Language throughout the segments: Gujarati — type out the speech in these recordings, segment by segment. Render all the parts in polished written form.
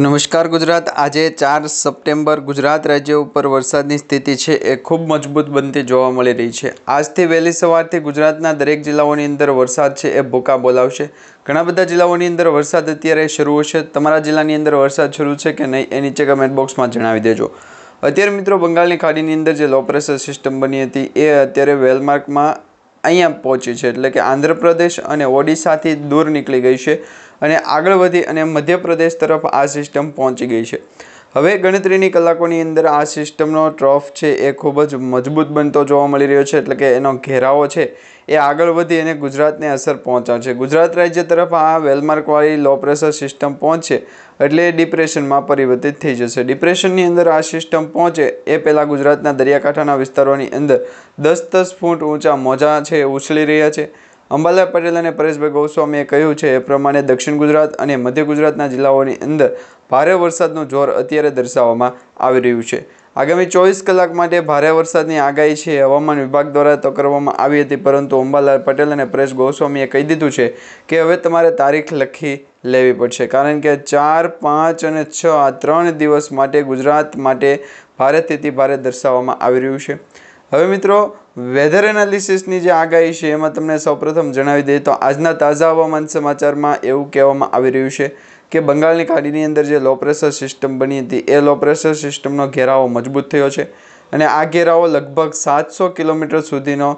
નમસ્કાર ગુજરાત। આજે 4 સપ્ટેમ્બર ગુજરાત રાજ્ય ઉપર વરસાદની સ્થિતિ છે એ ખૂબ મજબૂત બનતી જોવા મળી રહી છે। આજથી વહેલી સવારથી ગુજરાતના દરેક જિલ્લાઓની અંદર વરસાદ છે એ ભૂકા બોલાવશે। ઘણા બધા જિલ્લાઓની અંદર વરસાદ અત્યારે શરૂ હશે। તમારા જિલ્લાની અંદર વરસાદ શરૂ છે કે નહીં એ નીચે કમેન્ટ બોક્સમાં જણાવી દેજો। અત્યારે મિત્રો બંગાળની ખાડીની અંદર જે લો પ્રેશર સિસ્ટમ બની હતી એ અત્યારે વેલમાર્કમાં અહીંયા પહોંચી છે, એટલે કે આંધ્રપ્રદેશ અને ઓડિશાથી દૂર નીકળી ગઈ છે અને આગળ વધી અને મધ્યપ્રદેશ તરફ આ સિસ્ટમ પહોંચી ગઈ છે। હવે ગણતરીની કલાકોની અંદર આ સિસ્ટમનો ટ્રફ છે એ ખૂબ જ મજબૂત બનતો જોવા મળી રહ્યો છે, એટલે કે એનો ઘેરાવો છે એ આગળ વધી અને ગુજરાતને અસર પહોંચાડશે। ગુજરાત રાજ્ય તરફ આ વેલમાર્કવાળી લો પ્રેશર સિસ્ટમ પહોંચશે એટલે ડિપ્રેશનમાં પરિવર્તિત થઈ જશે। ડિપ્રેશનની અંદર આ સિસ્ટમ પહોંચે એ પહેલાં ગુજરાતના દરિયાકાંઠાના વિસ્તારોની અંદર 10-10 ફૂટ ઊંચા મોજા છે ઉછળી રહ્યા છે। અંબાલાલ પટેલ અને પરેશભાઈ ગોસ્વામીએ કહ્યું છે એ પ્રમાણે દક્ષિણ ગુજરાત અને મધ્ય ગુજરાતના જિલ્લાઓની અંદર ભારે વરસાદનું જોર અત્યારે દર્શાવવામાં આવી રહ્યું છે। આગામી 24 કલાક માટે ભારે વરસાદની આગાહી છે હવામાન વિભાગ દ્વારા તો કરવામાં આવી હતી, પરંતુ અંબાલાલ પટેલ અને પરેશ ગોસ્વામીએ કહી દીધું છે કે હવે તમારે તારીખ લખી લેવી પડશે, કારણ કે 4, 5 અને 6 આ 3 દિવસ માટે ગુજરાત માટે ભારેથી ભારે દર્શાવવામાં આવી રહ્યું છે। હવે મિત્રો વેધર એનાલિસિસની જે આગાહી છે એમાં તમને સૌપ્રથમ જણાવી દઈએ તો આજના તાજા હવામાન સમાચારમાં એવું કહેવામાં આવી રહ્યું છે કે બંગાળની ખાડીની અંદર જે લો પ્રેશર સિસ્ટમ બની હતી એ લો પ્રેશર સિસ્ટમનો ઘેરાવો મજબૂત થયો છે અને આ ઘેરાવો લગભગ 700 કિલોમીટર સુધીનો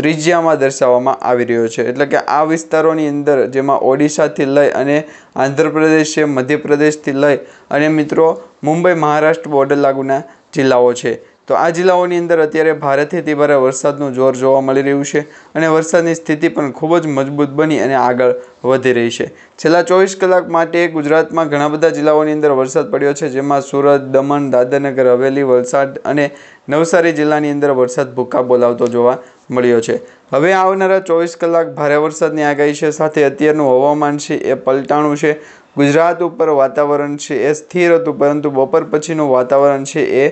ત્રિજ્યામાં દર્શાવવામાં આવી રહ્યો છે। એટલે કે આ વિસ્તારોની અંદર જેમાં ઓડિશાથી લઈ અને આંધ્રપ્રદેશ છે, મધ્યપ્રદેશથી લઈ અને મિત્રો મુંબઈ મહારાષ્ટ્ર બોર્ડર લાગુના જિલ્લાઓ છે, તો આ જિલ્લાઓની અંદર અત્યારે ભારેથી ભારે વરસાદનું જોર જોવા મળી રહ્યું છે અને વરસાદની સ્થિતિ પણ ખૂબ જ મજબૂત બની અને આગળ વધી રહી છે। છેલ્લા 24 કલાક માટે ગુજરાતમાં ઘણા બધા જિલ્લાઓની અંદર વરસાદ પડ્યો છે, જેમાં સુરત, દમણ, દાદરનગર હવેલી, વલસાડ અને નવસારી જિલ્લાની અંદર વરસાદ ભૂકા બોલાવતો જોવા મળ્યો છે। હવે આવનારા 24 કલાક ભારે વરસાદની આગાહી છે, સાથે અત્યારનું હવામાન છે એ પલટાણું છે। ગુજરાત ઉપર વાતાવરણ છે એ સ્થિર હતું, પરંતુ બપોર પછીનું વાતાવરણ છે એ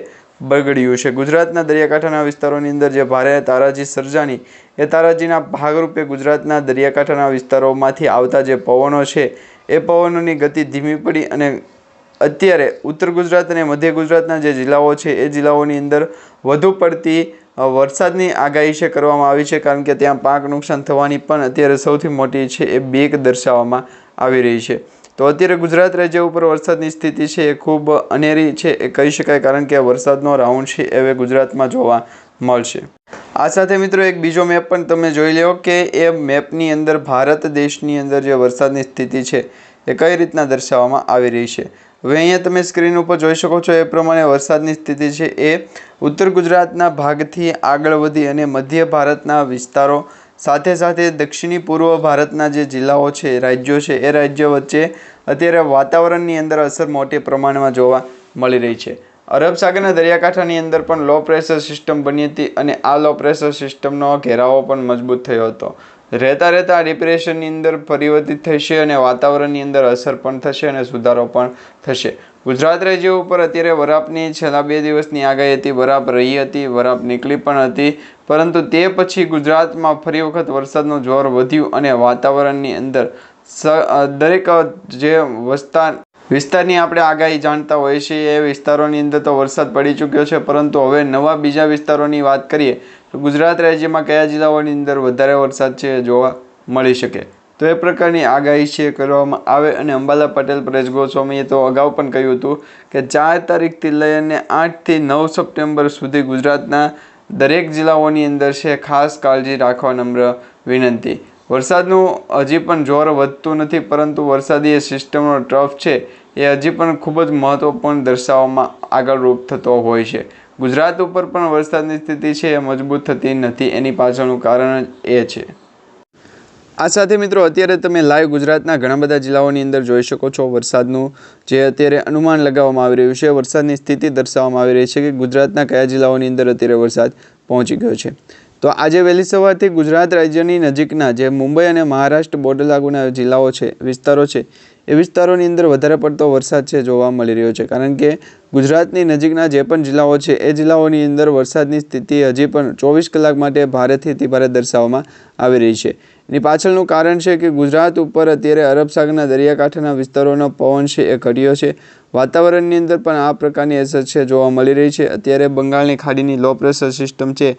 બગડ્યું છે। ગુજરાતના દરિયાકાંઠાના વિસ્તારોની અંદર જે ભારે તારાજી સર્જાની એ તારાજીના ભાગરૂપે ગુજરાતના દરિયાકાંઠાના વિસ્તારોમાંથી આવતા જે પવનો છે એ પવનોની ગતિ ધીમી પડી અને અત્યારે ઉત્તર ગુજરાત અને મધ્ય ગુજરાતના જે જિલ્લાઓ છે એ જિલ્લાઓની અંદર વધુ પડતી વરસાદની આગાહી છે કરવામાં આવી છે, કારણ કે ત્યાં પાક નુકસાન થવાની પણ અત્યારે સૌથી મોટી છે એ બીક દર્શાવવામાં આવી રહી છે। તો અત્યારે ગુજરાત રાજ્ય ઉપર વરસાદની સ્થિતિ છે એ ખૂબ અનેરી છે એ કહી શકાય, કારણ કે વરસાદનો રાઉન્ડ છે એ હવે ગુજરાતમાં જોવા મળશે। આ સાથે મિત્રો એક બીજો મેપ પણ તમે જોઈ લો કે એ મેપની અંદર ભારત દેશની અંદર જે વરસાદની સ્થિતિ છે એ કઈ રીતના દર્શાવવામાં આવી રહી છે। હવે અહીંયા તમે સ્ક્રીન ઉપર જોઈ શકો છો એ પ્રમાણે વરસાદની સ્થિતિ છે એ ઉત્તર ગુજરાતના ભાગથી આગળ વધી અને મધ્ય ભારતના વિસ્તારો સાથે સાથે દક્ષિણી પૂર્વ ભારતના જે જિલ્લાઓ છે, રાજ્યો છે, એ રાજ્યો વચ્ચે અત્યારે વાતાવરણની અંદર અસર મોટી પ્રમાણમાં જોવા મળી રહી છે। અરબ સાગરના દરિયાકાંઠાની અંદર પણ લો પ્રેશર સિસ્ટમ બની હતી અને આ લો પ્રેશર સિસ્ટમનો ઘેરાવો પણ મજબૂત થયો હતો। રહેતા આ ડિપ્રેશનની અંદર પરિવર્તિત થશે અને વાતાવરણની અંદર અસર પણ થશે અને સુધારો પણ થશે। ગુજરાત રાજ્ય ઉપર અત્યારે વરાપની છેલ્લા 2 દિવસની આગાહી હતી, વરાપ રહી હતી, વરાપ નીકળી પણ હતી, પરંતુ તે પછી ગુજરાતમાં ફરી વખત વરસાદનું જોર વધ્યું અને વાતાવરણની અંદર દરેક જે વિસ્તારની આપણે આગાહી જાણતા હોઈએ છીએ એ વિસ્તારોની અંદર તો વરસાદ પડી ચૂક્યો છે, પરંતુ હવે નવા બીજા વિસ્તારોની વાત કરીએ તો ગુજરાત રાજ્યમાં કયા જિલ્લાઓની અંદર વધારે વરસાદ છે જોવા મળી શકે, તો એ પ્રકારની આગાહી છે કરવામાં આવે। અને અંબાલાલ પટેલ, પરેશ ગોસ્વામીએ તો અગાઉ પણ કહ્યું હતું કે 4 તારીખથી લઈને 8થી 9 સપ્ટેમ્બર સુધી ગુજરાતના દરેક જિલ્લાઓની અંદર છે ખાસ કાળજી રાખવા નમ્ર વિનંતી। વરસાદનું હજી પણ જોર વધતું નથી, પરંતુ વરસાદી સિસ્ટમનો ટ્રફ છે એ હજી પણ ખૂબ જ મહત્વપૂર્ણ દર્શાવવામાં આગળ રૂપ થતો હોય છે। ગુજરાત ઉપર પણ વરસાદની સ્થિતિ છે એ મજબૂત થતી નથી, એની પાછળનું કારણ એ છે। આ સાથે મિત્રો અત્યારે તમે લાઈવ ગુજરાતના ઘણા બધા જિલ્લાઓની અંદર જોઈ શકો છો વરસાદનું જે અત્યારે અનુમાન લગાવવામાં આવી રહ્યું છે, વરસાદની સ્થિતિ દર્શાવવામાં આવી રહી છે કે ગુજરાતના કયા જિલ્લાઓની અંદર અત્યારે વરસાદ પહોંચી ગયો છે। તો આજે વહેલી સવારથી ગુજરાત રાજ્યની નજીકના જે મુંબઈ અને મહારાષ્ટ્ર બોર્ડર લાગુના જિલ્લાઓ છે, વિસ્તારો છે, એ વિસ્તારોની અંદર વધારે પડતો વરસાદ છે જોવા મળી રહ્યો છે, કારણ કે ગુજરાતની નજીકના જે પણ જિલ્લાઓ છે એ જિલ્લાઓની અંદર વરસાદની સ્થિતિ હજી પણ 24 કલાક માટે ભારેથી ભારે દર્શાવવામાં આવી રહી છે। એની પાછળનું કારણ છે કે ગુજરાત ઉપર અત્યારે અરબ સાગરના દરિયાકાંઠાના વિસ્તારોનો પવન છે એ ઘટ્યો છે। વાતાવરણની અંદર પણ આ પ્રકારની અસર છે જોવા મળી રહી છે। અત્યારે બંગાળની ખાડીની લો પ્રેશર સિસ્ટમ છે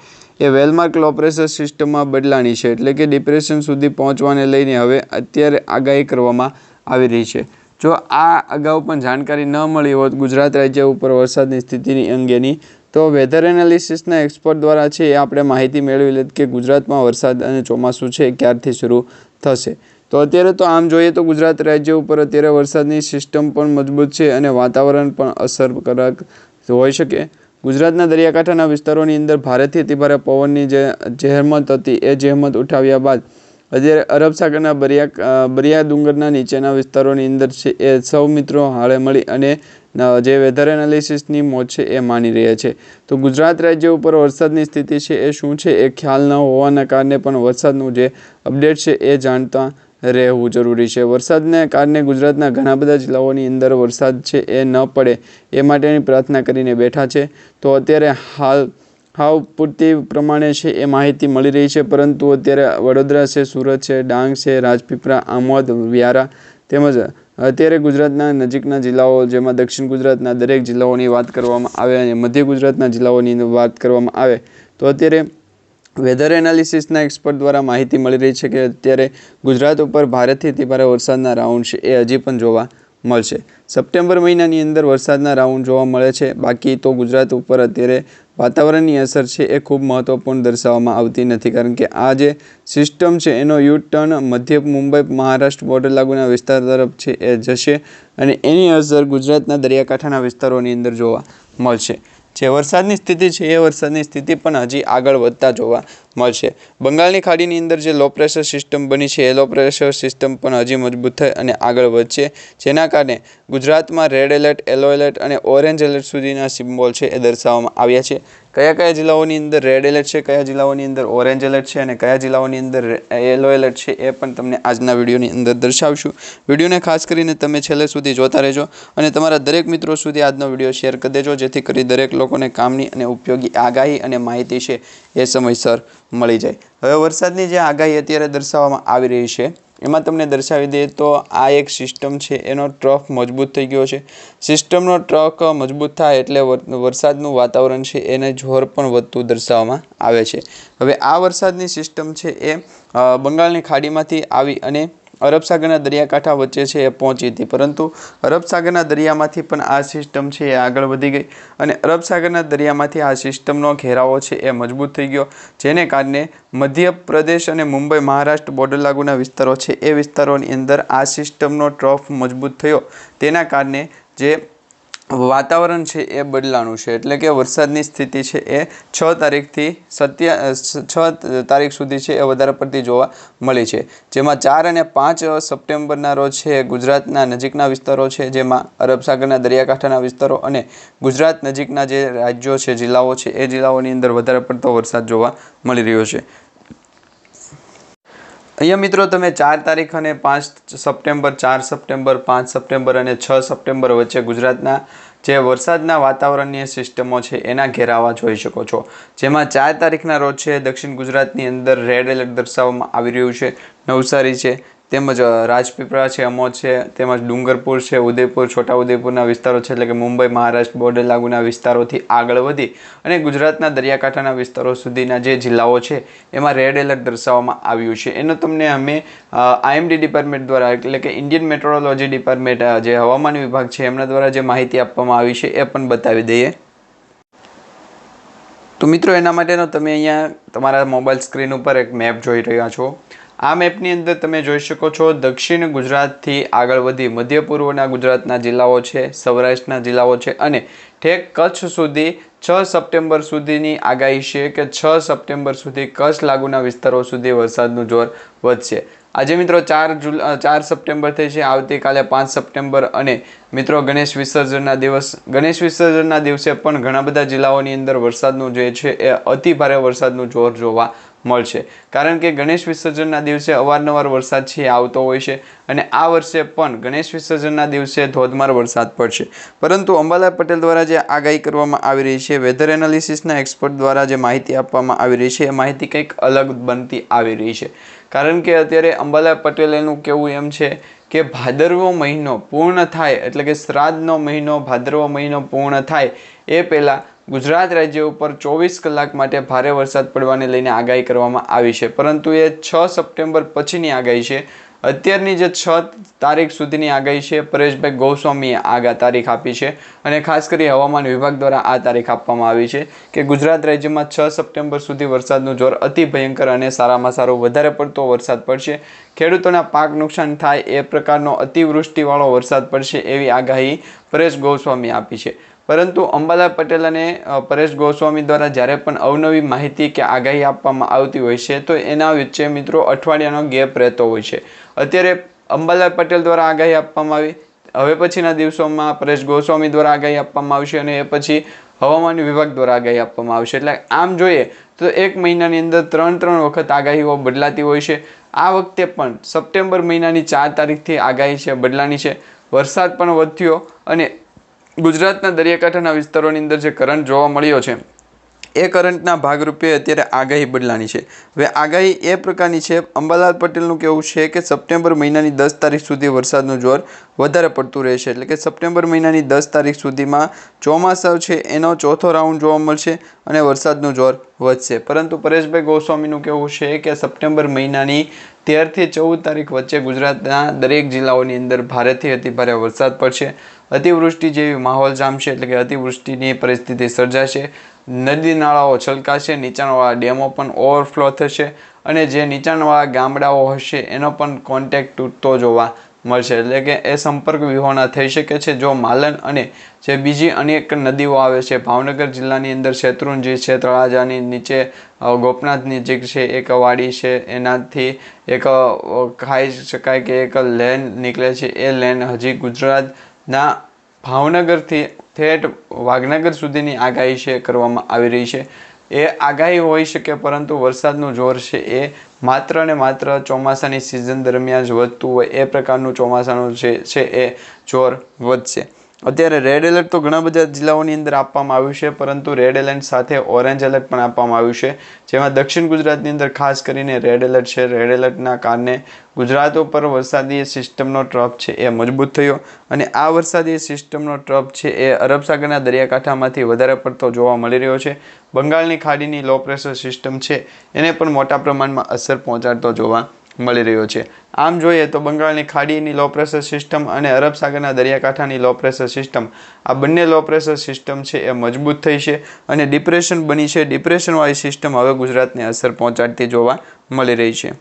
એ વેલમાર્ક લો પ્રેશર સિસ્ટમમાં બદલાણી છે, એટલે કે ડિપ્રેશન સુધી પહોંચવાને લઈને હવે અત્યારે આગાહી કરવામાં આવી રહી છે। જો આ અગાઉ પણ જાણકારી ન મળી હોત ગુજરાત રાજ્ય ઉપર વરસાદની સ્થિતિની અંગેની, તો વેધર એનાલિસિસના એક્સપર્ટ દ્વારા છે એ આપણે માહિતી મેળવી લેત કે ગુજરાતમાં વરસાદ અને ચોમાસું છે ક્યારથી શરૂ થશે। તો અત્યારે તો આમ જોઈએ તો ગુજરાત રાજ્ય ઉપર અત્યારે વરસાદની સિસ્ટમ પણ મજબૂત છે અને વાતાવરણ પણ અસરકારક હોઈ શકે। ગુજરાતના દરિયાકાંઠાના વિસ્તારોની અંદર ભારેથી અતિભારે પવનની જે જહેમત હતી એ જહેમત ઉઠાવ્યા બાદ અત્યારે અરબ સાગરના બરિયા ડુંગરના નીચેના વિસ્તારોની અંદર છે એ સૌ મિત્રો હાલે મળી અને જે વેધર એનાલિસિસની મોજ છે એ માની રહ્યા છે। તો ગુજરાત રાજ્ય ઉપર વરસાદની સ્થિતિ છે એ શું છે એ ખ્યાલ ન હોવાના કારણે પણ વરસાદનું જે અપડેટ છે એ જાણતા રહેવું જરૂરી છે। વરસાદને કારણે ગુજરાતના ઘણા બધા જિલ્લાઓની અંદર વરસાદ છે એ ન પડે એ માટેની પ્રાર્થના કરીને બેઠા છે। તો અત્યારે હાવ પૂરતી પ્રમાણે છે એ માહિતી મળી રહી છે, પરંતુ અત્યારે વડોદરા છે, સુરત છે, ડાંગ છે, રાજપીપળા, આમોદ, વ્યારા તેમજ અત્યારે ગુજરાતના નજીકના જિલ્લાઓ જેમાં દક્ષિણ ગુજરાતના દરેક જિલ્લાઓની વાત કરવામાં આવે અને મધ્ય ગુજરાતના જિલ્લાઓની વાત કરવામાં આવે તો અત્યારે વેધર એનાલિસિસના એક્સપર્ટ દ્વારા માહિતી મળી રહી છે કે અત્યારે ગુજરાત ઉપર ભારેથી અતિભારે વરસાદના રાઉન્ડ છે એ હજી પણ જોવા મળશે। સપ્ટેમ્બર મહિનાની અંદર વરસાદના રાઉન્ડ જોવા મળે છે, બાકી તો ગુજરાત ઉપર અત્યારે વાતાવરણની અસર છે એ ખૂબ મહત્ત્વપૂર્ણ દર્શાવવામાં આવતી નથી, કારણ કે આ જે સિસ્ટમ છે એનો યુ ટર્ન મધ્ય મુંબઈ મહારાષ્ટ્ર બોર્ડર લાગુના વિસ્તાર તરફ છે એ જશે અને એની અસર ગુજરાતના દરિયાકાંઠાના વિસ્તારોની અંદર જોવા મળશે। જે વરસાદની સ્થિતિ છે એ વરસાદની સ્થિતિ પણ હજી આગળ વધતા જોવા મળશે। બંગાળની ખાડીની અંદર જે લો પ્રેશર સિસ્ટમ બની છે એ લો પ્રેશર સિસ્ટમ પણ હજી મજબૂત થઈ અને આગળ વધશે, જેના કારણે ગુજરાતમાં રેડ એલર્ટ, યલો એલર્ટ અને ઓરેન્જ એલર્ટ સુધીના સિમ્બોલ છે એ દર્શાવવામાં આવ્યા છે। કયા જિલ્લાઓની અંદર રેડ એલર્ટ છે, કયા જિલ્લાઓની અંદર ઓરેન્જ એલર્ટ છે અને કયા જિલ્લાઓની અંદર યલો એલર્ટ છે એ પણ તમને આજના વિડીયોની અંદર દર્શાવશું। વિડીયોને ખાસ કરીને તમે છેલ્લે સુધી જોતા રહેજો અને તમારા દરેક મિત્રો સુધી આજનો વિડીયો શેર કરી દેજો, જેથી કરી દરેક લોકોને કામની અને ઉપયોગી આગાહી અને માહિતી છે એ સમયસર મળી જાય। હવે વરસાદની જે આગાહી અત્યારે દર્શાવવામાં આવી રહી છે એમાં તમને દર્શાવી દઈએ તો આ એક સિસ્ટમ છે એનો ટ્રફ મજબૂત થઈ ગયો છે। સિસ્ટમનો ટ્રક મજબૂત થાય એટલે વરસાદનું વાતાવરણ છે એને જોર પણ વધતું દર્શાવવામાં આવે છે। હવે આ વરસાદની સિસ્ટમ છે એ બંગાળની ખાડીમાંથી આવી અને અરબ સાગરના દરિયાકાંઠા વચ્ચે છે એ પહોંચી હતી, પરંતુ અરબ સાગરના દરિયામાંથી પણ આ સિસ્ટમ છે એ આગળ વધી ગઈ અને અરબ સાગરના દરિયામાંથી આ સિસ્ટમનો ઘેરાવો છે એ મજબૂત થઈ ગયો, જેને કારણે મધ્યપ્રદેશ અને મુંબઈ મહારાષ્ટ્ર બોર્ડર લાગુના વિસ્તારો છે એ વિસ્તારોની અંદર આ સિસ્ટમનો ટ્રફ મજબૂત થયો, તેના કારણે જે વાતાવરણ છે એ બદલાણું છે, એટલે કે વરસાદની સ્થિતિ છે એ 6 તારીખથી 6 તારીખ સુધી છે એ વધારે પડતી જોવા મળી છે, જેમાં 4 અને 5 સપ્ટેમ્બરના રોજ છે ગુજરાતના નજીકના વિસ્તારો છે જેમાં અરબ સાગરના દરિયાકાંઠાના વિસ્તારો અને ગુજરાત નજીકના જે રાજ્યો છે, જિલ્લાઓ છે એ જિલ્લાઓની અંદર વધારે પડતો વરસાદ જોવા મળી રહ્યો છે। અહીંયા મિત્રો તમે 4 તારીખ અને 5 સપ્ટેમ્બર, 4 સપ્ટેમ્બર, 5 સપ્ટેમ્બર અને 6 સપ્ટેમ્બર વચ્ચે ગુજરાતના જે વરસાદના વાતાવરણીય સિસ્ટમો છે એના ઘેરાવા જોઈ શકો છો, જેમાં 4 તારીખના રોજ છે દક્ષિણ ગુજરાતની અંદર રેડ એલર્ટ દર્શાવવામાં આવી રહ્યું છે। નવસારી છે તેમજ રાજપીપળા છે, અમોદ છે તેમજ ડુંગરપુર છે, ઉદયપુર, છોટાઉદેપુરના વિસ્તારો છે એટલે કે મુંબઈ મહારાષ્ટ્ર બોર્ડર લાગુના વિસ્તારોથી આગળ વધી અને ગુજરાતના દરિયાકાંઠાના વિસ્તારો સુધીના જે જિલ્લાઓ છે એમાં રેડ એલર્ટ દર્શાવવામાં આવ્યું છે। એનો તમને અમે IMD ડિપાર્ટમેન્ટ દ્વારા એટલે કે ઇન્ડિયન મેટ્રોલોજી ડિપાર્ટમેન્ટ જે હવામાન વિભાગ છે એમના દ્વારા જે માહિતી આપવામાં આવી છે એ પણ બતાવી દઈએ। તો મિત્રો એના માટેનો તમે અહીંયા તમારા મોબાઈલ સ્ક્રીન ઉપર એક મેપ જોઈ રહ્યા છો। આ મેપની અંદર તમે જોઈ શકો છો દક્ષિણ ગુજરાતથી આગળ વધી મધ્ય પૂર્વના ગુજરાતના જિલ્લાઓ છે, સૌરાષ્ટ્રના જિલ્લાઓ છે અને ઠેક કચ્છ સુધી 6 સપ્ટેમ્બર સુધીની આગાહી છે કે 6 સપ્ટેમ્બર સુધી કચ્છ લાગુના વિસ્તારો સુધી વરસાદનું જોર વધશે। આજે મિત્રો 4 સપ્ટેમ્બર થઈ છે, આવતીકાલે 5 સપ્ટેમ્બર અને મિત્રો ગણેશ વિસર્જનના દિવસે પણ ઘણા બધા જિલ્લાઓની અંદર વરસાદનું જે છે એ અતિ ભારે વરસાદનું જોર જોવા મળશે, કારણ કે ગણેશ વિસર્જનના દિવસે અવારનવાર વરસાદ છે આવતો હોય છે અને આ વર્ષે પણ ગણેશ વિસર્જનના દિવસે ધોધમાર વરસાદ પડશે, પરંતુ અંબાલાલ પટેલ દ્વારા જે આગાહી કરવામાં આવી રહી છે, વેધર એનાલિસિસના એક્સપર્ટ દ્વારા જે માહિતી આપવામાં આવી રહી છે એ માહિતી કંઈક અલગ બનતી આવી રહી છે। કારણ કે અત્યારે અંબાલાલ પટેલનું કહેવું એમ છે કે ભાદરવો મહિનો પૂર્ણ થાય એટલે કે શ્રાદ્ધનો મહિનો ભાદરવો મહિનો પૂર્ણ થાય એ પહેલાં ગુજરાત રાજ્ય ઉપર 24 કલાક માટે ભારે વરસાદ પડવાને લઈને આગાહી કરવામાં આવી છે, પરંતુ એ 6 સપ્ટેમ્બર પછીની આગાહી છે। અત્યારની જે 6 તારીખ સુધીની આગાહી છે પરેશભાઈ ગોસ્વામીએ તારીખ આપી છે અને ખાસ કરી હવામાન વિભાગ દ્વારા આ તારીખ આપવામાં આવી છે કે ગુજરાત રાજ્યમાં 6 સપ્ટેમ્બર સુધી વરસાદનું જોર અતિ ભયંકર અને સારામાં સારો વધારે પડતો વરસાદ પડશે। ખેડૂતોના પાક નુકસાન થાય એ પ્રકારનો અતિવૃષ્ટિવાળો વરસાદ પડશે એવી આગાહી પરેશ ગોસ્વામીએ આપી છે। પરંતુ અંબાલાલ પટેલ અને પરેશ ગોસ્વામી દ્વારા જ્યારે પણ અવનવી માહિતી કે આગાહી આપવામાં આવતી હોય છે તો એના વચ્ચે મિત્રો અઠવાડિયાનો ગેપ રહેતો હોય છે। અત્યારે અંબાલાલ પટેલ દ્વારા આગાહી આપવામાં આવી, હવે પછીના દિવસોમાં પરેશ ગોસ્વામી દ્વારા આગાહી આપવામાં આવશે અને એ પછી હવામાન વિભાગ દ્વારા આગાહી આપવામાં આવશે। એટલે આમ જોઈએ તો એક મહિનાની અંદર 3 વખત આગાહીઓ બદલાતી હોય છે। આ વખતે પણ સપ્ટેમ્બર મહિનાની 4 તારીખથી આગાહી છે બદલાની છે। વરસાદ પણ વધ્યો અને ગુજરાતના દરિયાકાંઠાના વિસ્તારોની અંદર જે કરંટ જોવા મળ્યો છે એ કરંટના ભાગરૂપે અત્યારે આગાહી બદલાની છે। હવે આગાહી એ પ્રકારની છે, અંબાલાલ પટેલનું કહેવું છે કે સપ્ટેમ્બર મહિનાની 10 તારીખ સુધી વરસાદનું જોર વધારે પડતું રહેશે, એટલે કે સપ્ટેમ્બર મહિનાની 10 તારીખ સુધીમાં ચોમાસા છે એનો ચોથો રાઉન્ડ જોવા મળશે અને વરસાદનું જોર વધશે। પરંતુ પરેશભાઈ ગોસ્વામીનું કહેવું છે કે સપ્ટેમ્બર મહિનાની 13 થી 14 તારીખ વચ્ચે ગુજરાતના દરેક જિલ્લાઓની અંદર ભારેથી અતિભારે વરસાદ પડશે, અતિવૃષ્ટિ જેવી માહોલ જામશે, એટલે કે અતિવૃષ્ટિની પરિસ્થિતિ સર્જાશે, નદી નાળાઓ છલકાશે, નીચાણવાળા ડેમો પણ ઓવરફ્લો થશે અને જે નીચાણવાળા ગામડાઓ હશે એનો પણ કોન્ટેક્ટ તૂટતો જોવા મળશે, એટલે કે એ સંપર્ક વિહોણા થઈ શકે છે। જો માલણ અને જે બીજી અનેક નદીઓ આવે છે, ભાવનગર જિલ્લાની અંદર શેત્રુંજી છે, તળાજાની નીચે ગોપનાથ નજીક છે એક વાડી છે, એનાથી એક ખાઈ શકાય કે એક લેન નીકળે છે, એ લેન હજી ગુજરાતના ભાવનગરથી ઠેઠ વાઘનગર સુધીની આગાહી છે કરવામાં આવી રહી છે। એ આગાહી હોઈ શકે પરંતુ વરસાદનું જોર છે એ માત્ર ને માત્ર ચોમાસાની સિઝન દરમિયાન જ વધતું હોય એ પ્રકારનું ચોમાસાનું છે એ જોર વધશે। અત્યારે રેડ એલર્ટ તો ઘણા બધા જિલ્લાઓની અંદર આપવામાં આવ્યું છે, પરંતુ રેડ એલર્ટ સાથે ઓરેન્જ એલર્ટ પણ આપવામાં આવ્યું છે, જેમાં દક્ષિણ ગુજરાતની અંદર ખાસ કરીને રેડ એલર્ટ છે। રેડ એલર્ટના કારણે ગુજરાત ઉપર વરસાદી સિસ્ટમનો ટ્રફ છે એ મજબૂત થયો અને આ વરસાદી સિસ્ટમનો ટ્રફ છે એ અરબ સાગરના દરિયાકાંઠામાંથી વધારે પડતો જોવા મળી રહ્યો છે। બંગાળની ખાડીની લો પ્રેશર સિસ્ટમ છે એને પણ મોટા પ્રમાણમાં અસર પહોંચાડતો જોવા મળી રહ્યો છે। આમ જોઈએ તો બંગાળની ખાડીની લો પ્રેશર સિસ્ટમ અને અરબ સાગરના દરિયાકાંઠાની લો પ્રેશર સિસ્ટમ, આ બંને લો પ્રેશર સિસ્ટમ છે એ મજબૂત થઈ છે અને ડિપ્રેશન બની છે। ડિપ્રેશનવાળી સિસ્ટમ હવે ગુજરાતને અસર પહોંચાડતી જોવા મળી રહી છે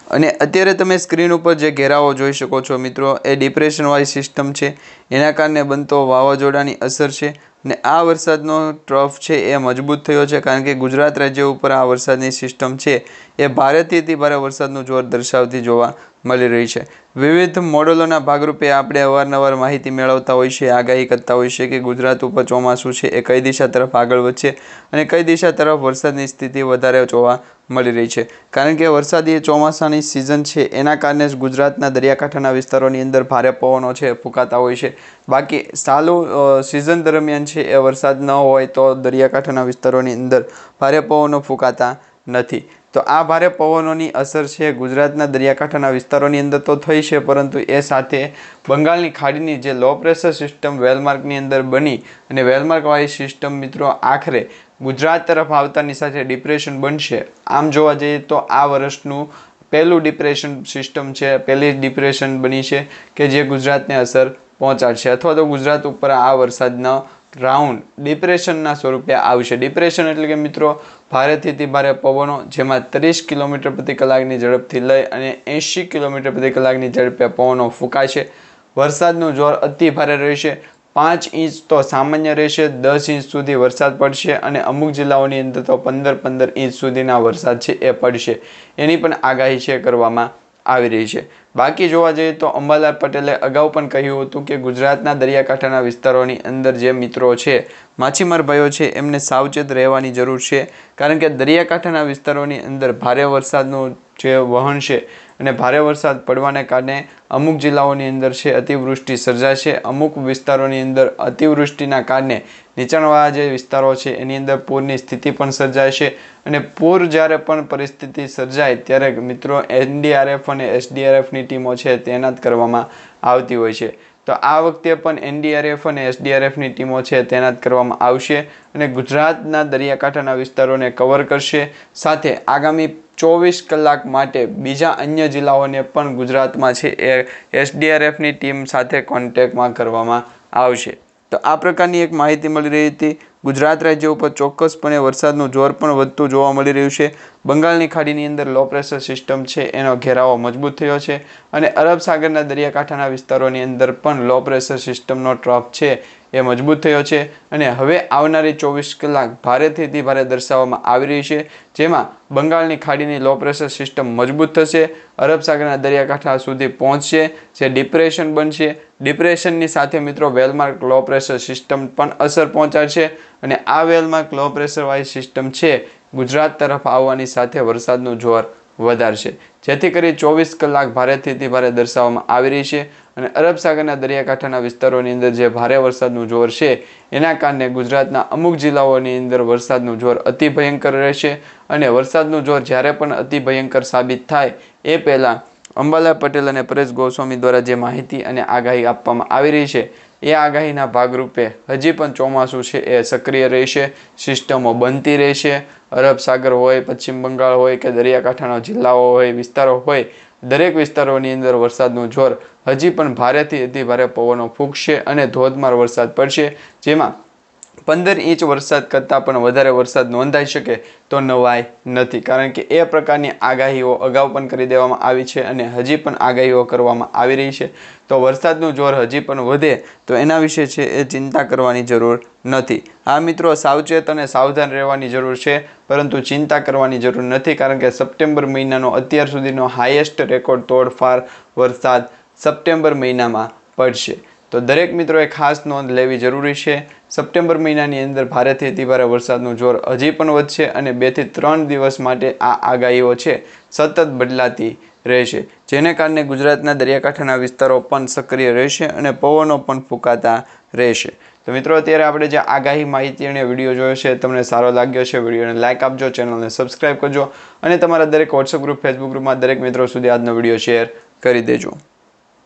અને અત્યારે તમે સ્ક્રીન ઉપર જે ઘેરાવો જોઈ શકો છો મિત્રો, એ ડિપ્રેશનવાળી સિસ્ટમ છે, એના કારણે બનતો વાવાઝોડાની અસર છે અને આ વરસાદનો ટ્રફ છે એ મજબૂત થયો છે, કારણ કે ગુજરાત રાજ્ય ઉપર આ વરસાદની સિસ્ટમ છે એ ભારેથી અતિ ભારે વરસાદનું જોર દર્શાવતી જોવા મળી રહી છે। વિવિધ મોડેલોના ભાગરૂપે આપણે અવારનવાર માહિતી મેળવતા હોય છે, આગાહી કરતા હોય છે કે ગુજરાત ઉપર ચોમાસું છે એ કઈ દિશા તરફ આગળ વધશે અને કઈ દિશા તરફ વરસાદની સ્થિતિ વધારે જોવા મળી રહી છે, કારણ કે વરસાદી ચોમાસાની સિઝન છે એના કારણે જ ગુજરાતના દરિયાકાંઠાના વિસ્તારોની અંદર ભારે પવનો છે ફૂંકાતા હોય છે। બાકી ચાલુ સિઝન દરમિયાન છે એ વરસાદ ન હોય તો દરિયાકાંઠાના વિસ્તારોની અંદર ભારે પવનો ફૂંકાતા નથી। તો આ ભારે પવનોની અસર છે ગુજરાતના દરિયાકાંઠાના વિસ્તારોની અંદર તો થઈ છે, પરંતુ એ સાથે બંગાળની ખાડીની જે લો પ્રેશર સિસ્ટમ વેલમાર્કની અંદર બની અને વેલમાર્કવાળી સિસ્ટમ મિત્રો આખરે ગુજરાત તરફ આવતાની સાથે ડિપ્રેશન બનશે। આમ જોવા જઈએ તો આ વર્ષનું પહેલું ડિપ્રેશન સિસ્ટમ છે, પહેલી ડિપ્રેશન બની છે કે જે ગુજરાતને અસર પહોંચાડશે અથવા તો ગુજરાત ઉપર આ વરસાદનો રાઉન્ડ ડિપ્રેશનના સ્વરૂપે આવશે। ડિપ્રેશન એટલે કે મિત્રો ભારેથી અતિ ભારે પવનો જેમાં 30 કિલોમીટર પ્રતિ કલાકની ઝડપથી લઈ અને 80 કિલોમીટર પ્રતિ કલાકની ઝડપે પવનો ફૂંકાય છે। વરસાદનું જોર અતિ ભારે રહેશે, 5 ઇંચ તો સામાન્ય રહેશે, 10 ઇંચ સુધી વરસાદ પડશે અને અમુક જિલ્લાઓની અંદર તો 15 ઇંચ સુધીના વરસાદ છે એ પડશે, એની પણ આગાહી છે કરવામાં આવી રહી છે। બાકી જોવા જઈએ તો અંબાલાલ પટેલે અગાઉ પણ કહ્યું હતું કે ગુજરાતના દરિયાકાંઠાના વિસ્તારોની અંદર જે મિત્રો છે, માછીમાર ભાઈઓ છે, એમને સાવચેત રહેવાની જરૂર છે, કારણ કે દરિયાકાંઠાના વિસ્તારોની અંદર ભારે વરસાદનું જે વહન છે અને ભારે વરસાદ પડવાને કારણે અમુક જિલ્લાઓની અંદર છે અતિવૃષ્ટિ સર્જાશે। અમુક વિસ્તારોની અંદર અતિવૃષ્ટિના કારણે નીચાણવાળા જે વિસ્તારો છે એની અંદર પૂરની સ્થિતિ પણ સર્જાશે અને પૂર જ્યારે પણ પરિસ્થિતિ સર્જાય ત્યારે મિત્રો NDRF અને SDRFની ટીમો છે તૈનાત કરવામાં આવતી હોય છે। તો આ વખતે પણ NDRF અને SDRFની ટીમો છે તૈનાત કરવામાં આવશે અને ગુજરાતના દરિયાકાંઠાના વિસ્તારોને કવર કરશે। સાથે આગામી 24 કલાક માટે બીજા અન્ય જિલ્લાઓને પણ ગુજરાતમાં છે એ SDRFની ટીમ સાથે કોન્ટેક્ટમાં કરવામાં આવશે। તો આ પ્રકારની એક માહિતી મળી રહી હતી। ગુજરાત રાજ્ય ઉપર ચોક્કસપણે વરસાદનું જોર પણ વધતું જોવા મળી રહ્યું છે। બંગાળની ખાડીની અંદર લો પ્રેશર સિસ્ટમ છે એનો ઘેરાવો મજબૂત થયો છે અને અરબ સાગરના દરિયાકાંઠાના વિસ્તારોની અંદર પણ લો પ્રેશર સિસ્ટમનો ટ્રફ છે એ મજબૂત થયો છે અને હવે આવનારી 24 કલાક ભારેથી અતિ ભારે દર્શાવવામાં આવી રહી છે, જેમાં બંગાળની ખાડીની લો પ્રેશર સિસ્ટમ મજબૂત થશે, અરબ સાગરના દરિયાકાંઠા સુધી પહોંચશે, જે ડિપ્રેશન બનશે। ડિપ્રેશનની સાથે મિત્રો વેલમાર્ક લો પ્રેશર સિસ્ટમ પણ અસર પહોંચાડશે અને આ વેલમાર્ક લો પ્રેશરવાળી સિસ્ટમ છે ગુજરાત તરફ આવવાની સાથે વરસાદનું જોર વધારશે, જેથી કરી 24 કલાક ભારેથી અતિ ભારે દર્શાવવામાં આવી રહી છે અને અરબ સાગરના દરિયાકાંઠાના વિસ્તારોની અંદર જે ભારે વરસાદનું જોર છે એના કારણે ગુજરાતના અમુક જિલ્લાઓની અંદર વરસાદનું જોર અતિ ભયંકર રહેશે અને વરસાદનું જોર જ્યારે પણ અતિ ભયંકર સાબિત થાય એ પહેલાં અંબાલાલ પટેલ અને પરેશ ગોસ્વામી દ્વારા જે માહિતી અને આગાહી આપવામાં આવી રહી છે એ આગાહીના ભાગરૂપે હજી પણ ચોમાસું છે એ સક્રિય રહેશે, સિસ્ટમો બનતી રહેશે। અરબ સાગર હોય, પશ્ચિમ બંગાળ હોય કે દરિયાકાંઠાના જિલ્લાઓ હોય, વિસ્તારો હોય, દરેક વિસ્તારોની અંદર વરસાદનું જોર હજી પણ ભારેથી અતિ ભારે પવનો ફૂંકશે અને ધોધમાર વરસાદ પડશે, જેમાં 15 ઇંચ વરસાદ કરતાં પણ વધારે વરસાદ નોંધાઈ શકે તો નવાઈ નથી, કારણ કે એ પ્રકારની આગાહીઓ અગાઉ પણ કરી દેવામાં આવી છે અને હજી પણ આગાહીઓ કરવામાં આવી રહી છે। તો વરસાદનું જોર હજી પણ વધે તો એના વિશે છે એ ચિંતા કરવાની જરૂર નથી। હા મિત્રો, સાવચેત અને સાવધાન રહેવાની જરૂર છે, પરંતુ ચિંતા કરવાની જરૂર નથી, કારણ કે સપ્ટેમ્બર મહિનાનો અત્યાર સુધીનો હાઈએસ્ટ રેકોર્ડ તોડફાડ વરસાદ સપ્ટેમ્બર મહિનામાં પડશે। તો દરેક મિત્રોએ ખાસ નોંધ લેવી જરૂરી છે। સપ્ટેમ્બર મહિનાની અંદર ભારેથી અતિ ભારે વરસાદનું જોર હજી પણ વધશે અને 2 થી 3 દિવસ માટે આ આગાહીઓ છે સતત બદલાતી રહેશે, જેને કારણે ગુજરાતના દરિયાકાંઠાના વિસ્તારો પણ સક્રિય રહેશે અને પવનો પણ ફૂંકાતા રહેશે। તો મિત્રો, અત્યારે આપણે જે આગાહી માહિતી અને વિડીયો જોયો છે તમને સારો લાગ્યો છે, વિડીયોને લાઇક આપજો, ચેનલને સબસ્ક્રાઈબ કરજો અને તમારા દરેક વોટ્સઅપ ગ્રુપ, ફેસબુક ગ્રુપમાં દરેક મિત્રો સુધી આજનો વિડીયો શેર કરી દેજો।